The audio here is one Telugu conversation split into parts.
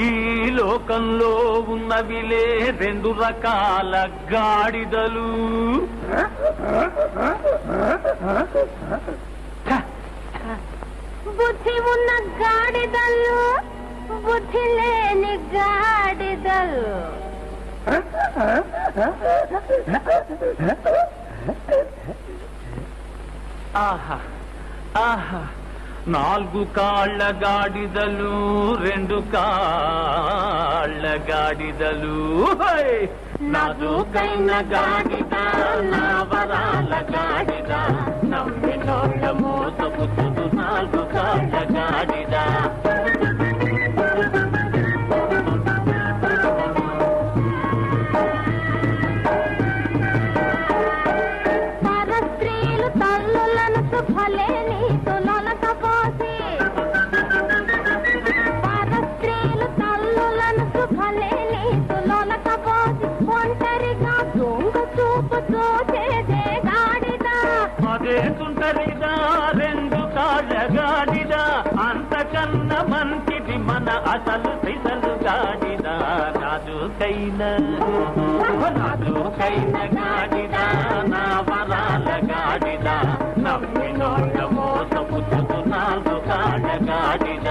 ఈ లోకంలో ఉన్నవిలే రెండు రకాల గాడిదలు. బుద్ధి ఉన్న గాడిదలు, బుద్ధి లేని గాడిదలు. ఆహా ఆహా, నాలుగు కాళ్ళ గాడిదలు, రెండు కాళ్ళ గాడిదలు. నాజూకైన గాడిద, నా వరాల గాడిద, నమ్మినోళ్ళ మోసపుచ్చుదు నాలుగు కాళ్ళ గాడిద. తుంటరిదా రెండు కాళ్ళ గాడిద, అంతకన్న మంచిది మన అసలు సిసలు గాడిద. నాజూకైన గాడిద, నా వరాల గాడిద, నమ్మినోళ్ళ మోసపుచ్చుదు నాలుగు కాళ్ళ గాడిద.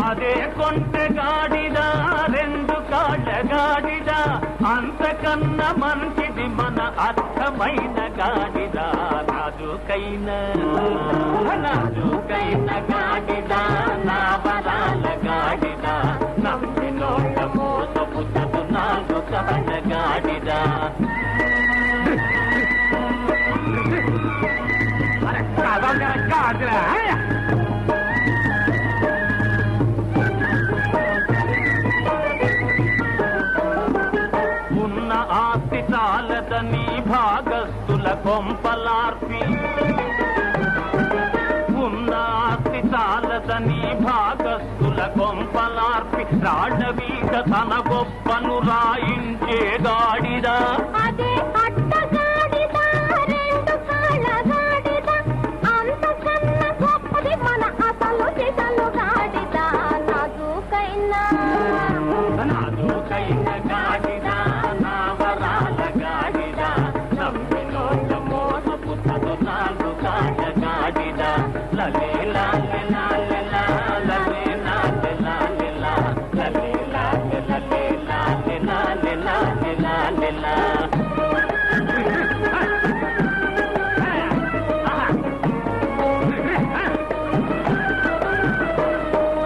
అదే కొంటె గాడిద, రెండు కాళ్ళ గాడిద, అంతకన్నా మంచిది మన అర్థమైన గాడిద. నాజూకైన గాడిద, నా వరాల గాడిద, నమ్మినోళ్ళ మోసపుచ్చుదు నాలుగు కాళ్ళ గాడిద. ఉన్న ఆస్తి చాలదని భాగస్తుల కొంపలార్పి, ఉన్న ఆస్తి చాలదని భాగస్తుల కొంపలార్పి, రాళ్ళవీట తన గొప్పను రాయించే గాడిద. అదే అట్టగాడిద, రెండు కాళ్ళ గాడిద, అంతకన్నా గొప్పది మన అసలు సిసలు గాడిద. నాజూకైన గాడిద,